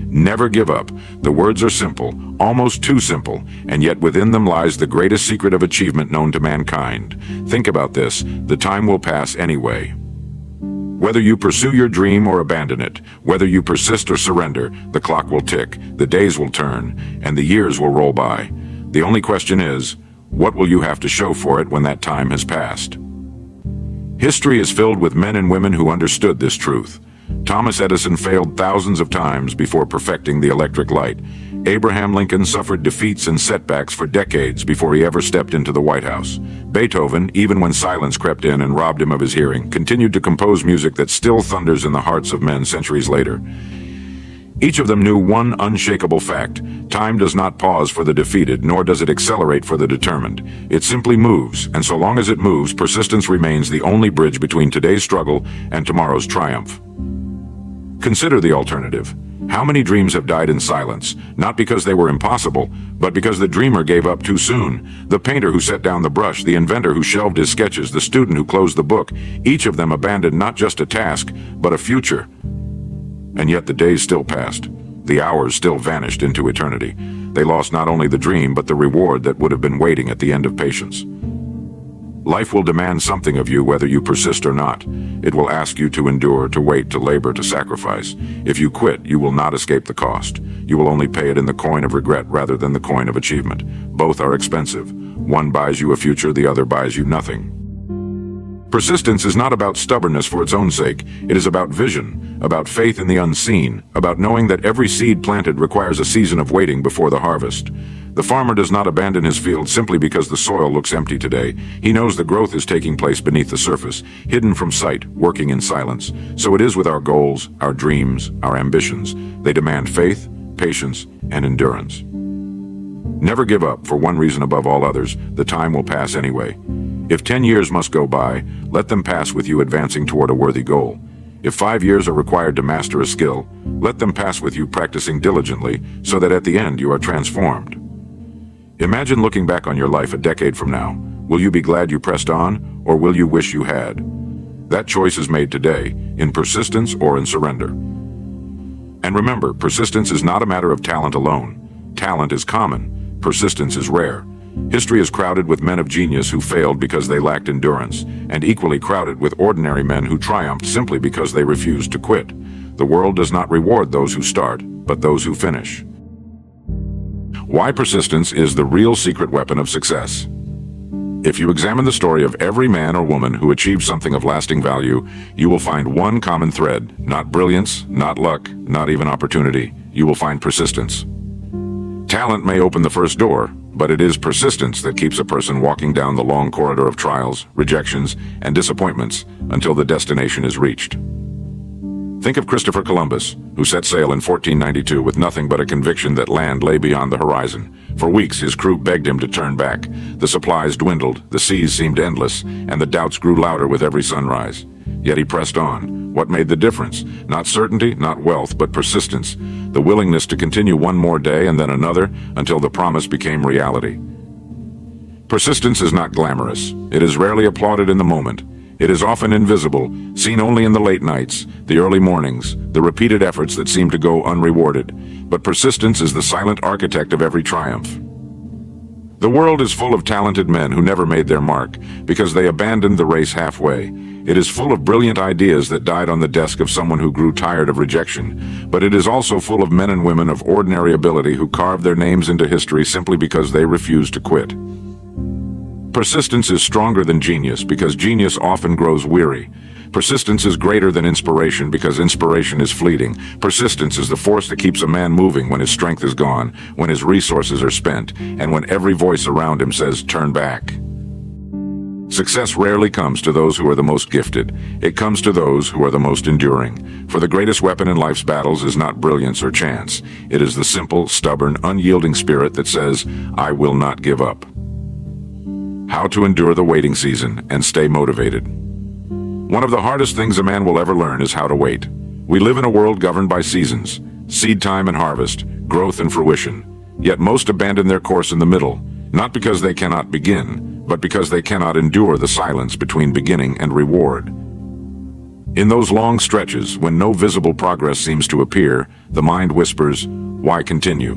Never give up. The words are simple, almost too simple, and yet within them lies the greatest secret of achievement known to mankind. Think about this: the time will pass anyway. Whether you pursue your dream or abandon it, whether you persist or surrender, the clock will tick, the days will turn, and the years will roll by. The only question is, what will you have to show for it when that time has passed? History is filled with men and women who understood this truth. Thomas Edison failed thousands of times before perfecting the electric light. Abraham Lincoln suffered defeats and setbacks for decades before he ever stepped into the White House. Beethoven, even when silence crept in and robbed him of his hearing, continued to compose music that still thunders in the hearts of men centuries later. Each of them knew one unshakable fact: time does not pause for the defeated, nor does it accelerate for the determined. It simply moves, and so long as it moves, persistence remains the only bridge between today's struggle and tomorrow's triumph. Consider the alternative. How many dreams have died in silence, not because they were impossible, but because the dreamer gave up too soon? The painter who set down the brush, the inventor who shelved his sketches, the student who closed the book, each of them abandoned not just a task, but a future. And yet the days still passed. The hours still vanished into eternity. They lost not only the dream, but the reward that would have been waiting at the end of patience. Life will demand something of you whether you persist or not. It will ask you to endure, to wait, to labor, to sacrifice. If you quit, you will not escape the cost. You will only pay it in the coin of regret rather than the coin of achievement. Both are expensive. One buys you a future, the other buys you nothing. Persistence is not about stubbornness for its own sake. It is about vision, about faith in the unseen, about knowing that every seed planted requires a season of waiting before the harvest. The farmer does not abandon his field simply because the soil looks empty today. He knows the growth is taking place beneath the surface, hidden from sight, working in silence. So it is with our goals, our dreams, our ambitions. They demand faith, patience, and endurance. Never give up. For one reason above all others: the time will pass anyway. If 10 years must go by, let them pass with you advancing toward a worthy goal. If 5 years are required to master a skill, let them pass with you practicing diligently so that at the end you are transformed. Imagine looking back on your life a decade from now. Will you be glad you pressed on, or will you wish you had? That choice is made today, in persistence or in surrender. And remember, persistence is not a matter of talent alone. Talent is common, persistence is rare. History is crowded with men of genius who failed because they lacked endurance, and equally crowded with ordinary men who triumphed simply because they refused to quit. The world does not reward those who start, but those who finish. Why persistence is the real secret weapon of success. If you examine the story of every man or woman who achieved something of lasting value, you will find one common thread: not brilliance, not luck, not even opportunity. You will find persistence. Talent may open the first door, but it is persistence that keeps a person walking down the long corridor of trials, rejections, and disappointments until the destination is reached. Think of Christopher Columbus, who set sail in 1492 with nothing but a conviction that land lay beyond the horizon. For weeks, his crew begged him to turn back. The supplies dwindled, the seas seemed endless, and the doubts grew louder with every sunrise. Yet he pressed on. What made the difference? Not certainty, not wealth, but persistence. The willingness to continue one more day and then another until the promise became reality. Persistence is not glamorous. It is rarely applauded in the moment. It is often invisible, seen only in the late nights, the early mornings, the repeated efforts that seem to go unrewarded. But persistence is the silent architect of every triumph. The world is full of talented men who never made their mark because they abandoned the race halfway. It is full of brilliant ideas that died on the desk of someone who grew tired of rejection. But it is also full of men and women of ordinary ability who carved their names into history simply because they refused to quit. Persistence is stronger than genius because genius often grows weary. Persistence is greater than inspiration because inspiration is fleeting. Persistence is the force that keeps a man moving when his strength is gone, when his resources are spent, and when every voice around him says, "Turn back." Success rarely comes to those who are the most gifted. It comes to those who are the most enduring. For the greatest weapon in life's battles is not brilliance or chance. It is the simple, stubborn, unyielding spirit that says, "I will not give up." How to endure the waiting season and stay motivated. One of the hardest things a man will ever learn is how to wait. We live in a world governed by seasons: seed time and harvest, growth and fruition. Yet most abandon their course in the middle, not because they cannot begin, but because they cannot endure the silence between beginning and reward. In those long stretches, when no visible progress seems to appear, the mind whispers, "Why continue?"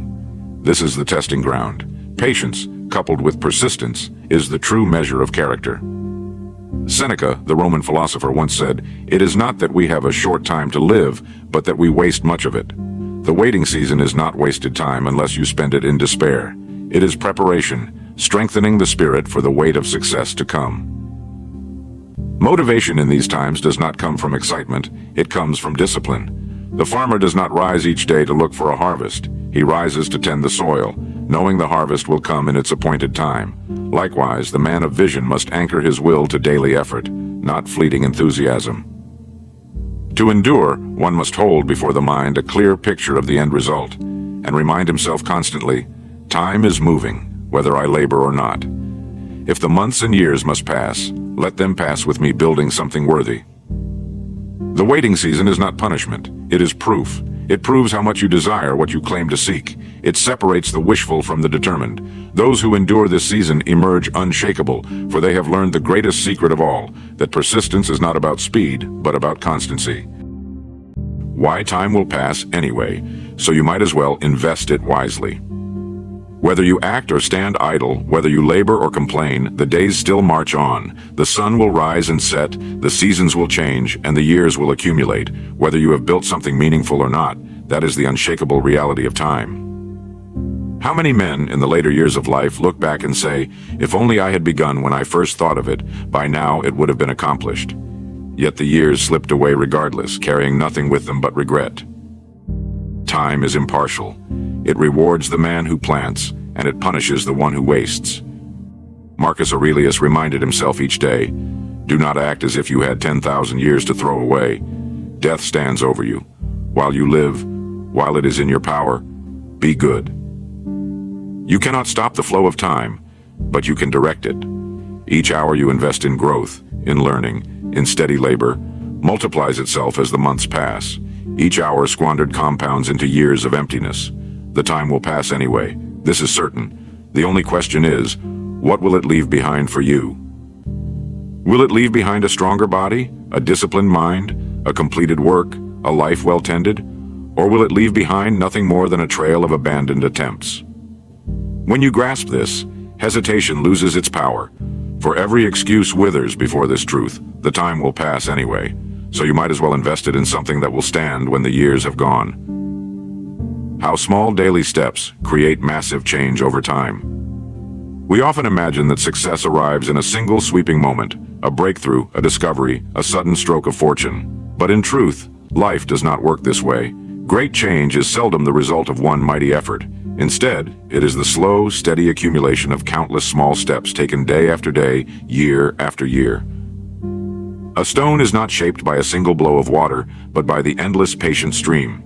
This is the testing ground. Patience, coupled with persistence, is the true measure of character. Seneca, the Roman philosopher, once said, "It is not that we have a short time to live, but that we waste much of it." The waiting season is not wasted time unless you spend it in despair. It is preparation, strengthening the spirit for the weight of success to come. Motivation in these times does not come from excitement, it comes from discipline. The farmer does not rise each day to look for a harvest. He rises to tend the soil, knowing the harvest will come in its appointed time. Likewise, the man of vision must anchor his will to daily effort, not fleeting enthusiasm. To endure, one must hold before the mind a clear picture of the end result, and remind himself constantly, "Time is moving, whether I labor or not. If the months and years must pass, let them pass with me building something worthy." The waiting season is not punishment, it is proof. It proves how much you desire what you claim to seek. It separates the wishful from the determined. Those who endure this season emerge unshakable, for they have learned the greatest secret of all, that persistence is not about speed, but about constancy. Why? Time will pass anyway, so you might as well invest it wisely. Whether you act or stand idle, whether you labor or complain, the days still march on. The sun will rise and set, the seasons will change, and the years will accumulate. Whether you have built something meaningful or not, that is the unshakable reality of time. How many men in the later years of life look back and say, "If only I had begun when I first thought of it, by now it would have been accomplished." Yet the years slipped away regardless, carrying nothing with them but regret. Time is impartial. It rewards the man who plants, and it punishes the one who wastes. Marcus Aurelius reminded himself each day, "Do not act as if you had 10,000 years to throw away. Death stands over you. While you live, while it is in your power, be good." You cannot stop the flow of time, but you can direct it. Each hour you invest in growth, in learning, in steady labor, multiplies itself as the months pass. Each hour squandered compounds into years of emptiness. The time will pass anyway, this is certain. The only question is, what will it leave behind for you? Will it leave behind a stronger body, a disciplined mind, a completed work, a life well tended? Or will it leave behind nothing more than a trail of abandoned attempts? When you grasp this, hesitation loses its power. For every excuse withers before this truth. The time will pass anyway, so you might as well invest it in something that will stand when the years have gone. How small daily steps create massive change over time. We often imagine that success arrives in a single sweeping moment, a breakthrough, a discovery, a sudden stroke of fortune. But in truth, life does not work this way. Great change is seldom the result of one mighty effort. Instead, it is the slow, steady accumulation of countless small steps taken day after day, year after year. A stone is not shaped by a single blow of water, but by the endless patient stream.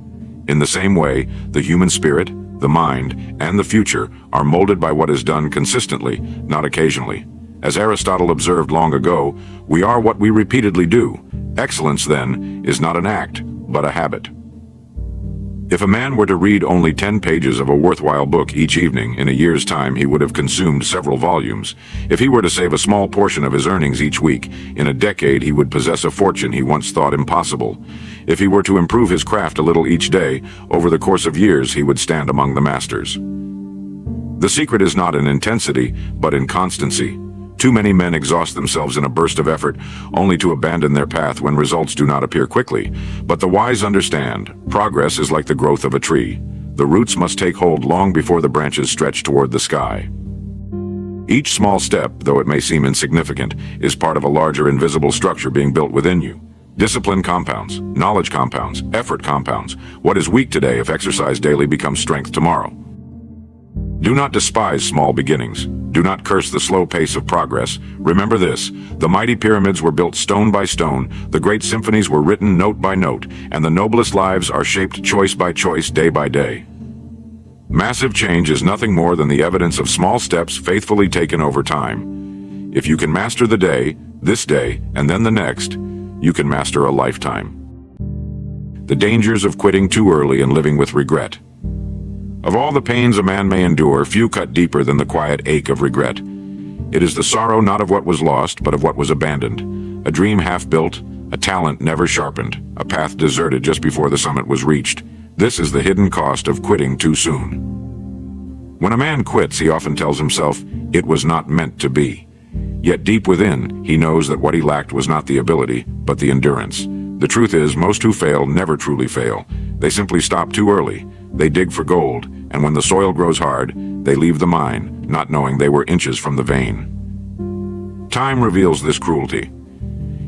In the same way, the human spirit, the mind, and the future are molded by what is done consistently, not occasionally. As Aristotle observed long ago, we are what we repeatedly do. Excellence, then, is not an act, but a habit. If a man were to read only 10 pages of a worthwhile book each evening, in a year's time he would have consumed several volumes. If he were to save a small portion of his earnings each week, in a decade he would possess a fortune he once thought impossible. If he were to improve his craft a little each day, over the course of years he would stand among the masters. The secret is not in intensity, but in constancy. Too many men exhaust themselves in a burst of effort, only to abandon their path when results do not appear quickly. But the wise understand, progress is like the growth of a tree. The roots must take hold long before the branches stretch toward the sky. Each small step, though it may seem insignificant, is part of a larger invisible structure being built within you. Discipline compounds, knowledge compounds, effort compounds. What is weak today, if exercised daily, becomes strength tomorrow. Do not despise small beginnings. Do not curse the slow pace of progress. Remember this, the mighty pyramids were built stone by stone, the great symphonies were written note by note, and the noblest lives are shaped choice by choice, day by day. Massive change is nothing more than the evidence of small steps faithfully taken over time. If you can master the day, this day, and then the next, you can master a lifetime. The dangers of quitting too early and living with regret. Of all the pains a man may endure, few cut deeper than the quiet ache of regret. It is the sorrow not of what was lost, but of what was abandoned. A dream half built, a talent never sharpened, a path deserted just before the summit was reached. This is the hidden cost of quitting too soon. When a man quits, he often tells himself, "It was not meant to be." Yet deep within, he knows that what he lacked was not the ability, but the endurance. The truth is, most who fail never truly fail. They simply stop too early. They dig for gold, and when the soil grows hard, they leave the mine, not knowing they were inches from the vein. Time reveals this cruelty.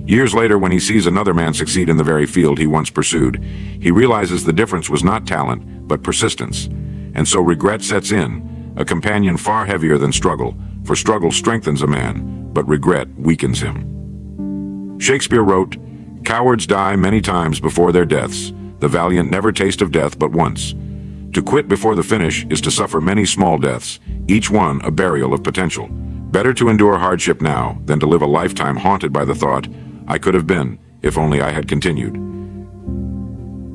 Years later, when he sees another man succeed in the very field he once pursued, he realizes the difference was not talent, but persistence. And so regret sets in, a companion far heavier than struggle, for struggle strengthens a man, but regret weakens him. Shakespeare wrote, "Cowards die many times before their deaths. The valiant never taste of death but once." To quit before the finish is to suffer many small deaths, each one a burial of potential. Better to endure hardship now than to live a lifetime haunted by the thought, "I could have been, if only I had continued."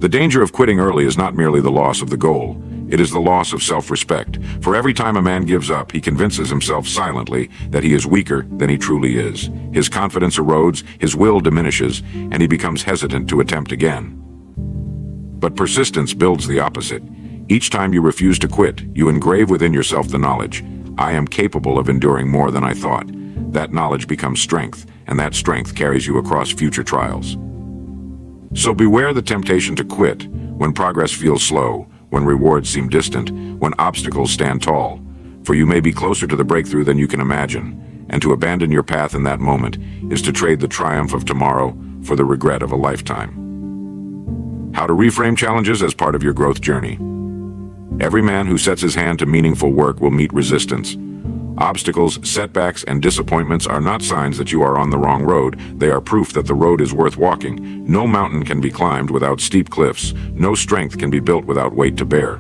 The danger of quitting early is not merely the loss of the goal. It is the loss of self-respect. For every time a man gives up, he convinces himself silently that he is weaker than he truly is. His confidence erodes, his will diminishes, and he becomes hesitant to attempt again. But persistence builds the opposite. Each time you refuse to quit, you engrave within yourself the knowledge, "I am capable of enduring more than I thought." That knowledge becomes strength, and that strength carries you across future trials. So beware the temptation to quit when progress feels slow, when rewards seem distant, when obstacles stand tall. For you may be closer to the breakthrough than you can imagine, and to abandon your path in that moment is to trade the triumph of tomorrow for the regret of a lifetime. How to reframe challenges as part of your growth journey. Every man who sets his hand to meaningful work will meet resistance. Obstacles, setbacks, and disappointments are not signs that you are on the wrong road. They are proof that the road is worth walking. No mountain can be climbed without steep cliffs. No strength can be built without weight to bear.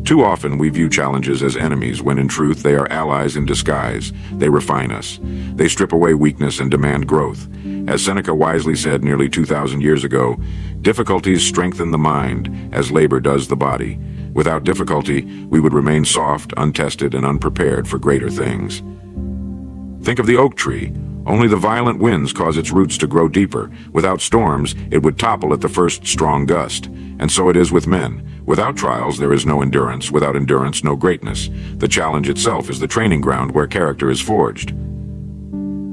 Too often we view challenges as enemies when in truth they are allies in disguise. They refine us. They strip away weakness and demand growth. As Seneca wisely said nearly 2,000 years ago, difficulties strengthen the mind as labor does the body. Without difficulty, we would remain soft, untested, and unprepared for greater things. Think of the oak tree. Only the violent winds cause its roots to grow deeper. Without storms, it would topple at the first strong gust. And so it is with men. Without trials, there is no endurance. Without endurance, no greatness. The challenge itself is the training ground where character is forged.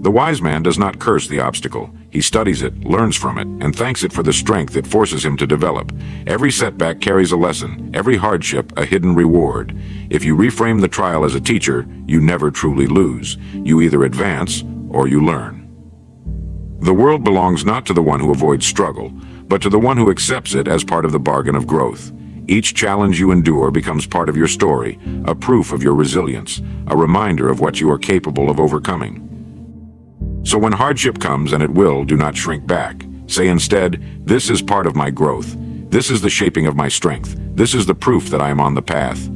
The wise man does not curse the obstacle. He studies it, learns from it, and thanks it for the strength it forces him to develop. Every setback carries a lesson, every hardship a hidden reward. If you reframe the trial as a teacher, you never truly lose. You either advance or you learn. The world belongs not to the one who avoids struggle, but to the one who accepts it as part of the bargain of growth. Each challenge you endure becomes part of your story, a proof of your resilience, a reminder of what you are capable of overcoming. So when hardship comes, and it will, do not shrink back. Say instead, "This is part of my growth. This is the shaping of my strength. This is the proof that I am on the path."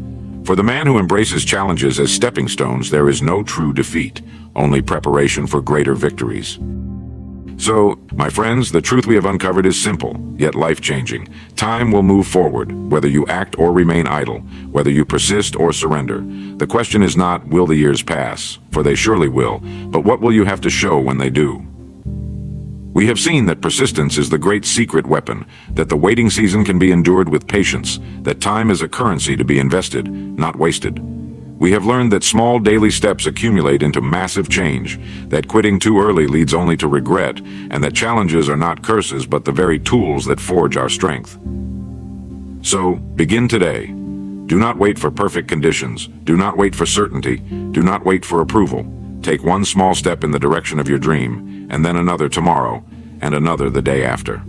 For the man who embraces challenges as stepping stones, there is no true defeat, only preparation for greater victories. So, my friends, the truth we have uncovered is simple, yet life-changing. Time will move forward, whether you act or remain idle, whether you persist or surrender. The question is not, will the years pass? For they surely will, but what will you have to show when they do? We have seen that persistence is the great secret weapon, that the waiting season can be endured with patience, that time is a currency to be invested, not wasted. We have learned that small daily steps accumulate into massive change, that quitting too early leads only to regret, and that challenges are not curses but the very tools that forge our strength. So, begin today. Do not wait for perfect conditions. Do not wait for certainty. Do not wait for approval. Take one small step in the direction of your dream, and then another tomorrow, and another the day after.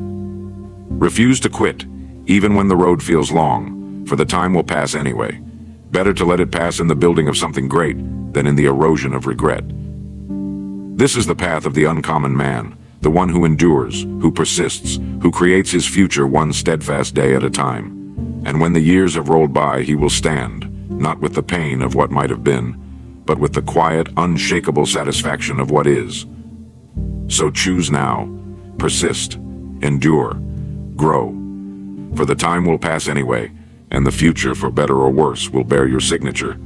Refuse to quit, even when the road feels long, for the time will pass anyway. Better to let it pass in the building of something great than in the erosion of regret. This is the path of the uncommon man, the one who endures, who persists, who creates his future one steadfast day at a time. And when the years have rolled by, he will stand, not with the pain of what might have been, but with the quiet, unshakable satisfaction of what is. So choose now, persist, endure, grow, for the time will pass anyway, and the future, for better or worse, will bear your signature.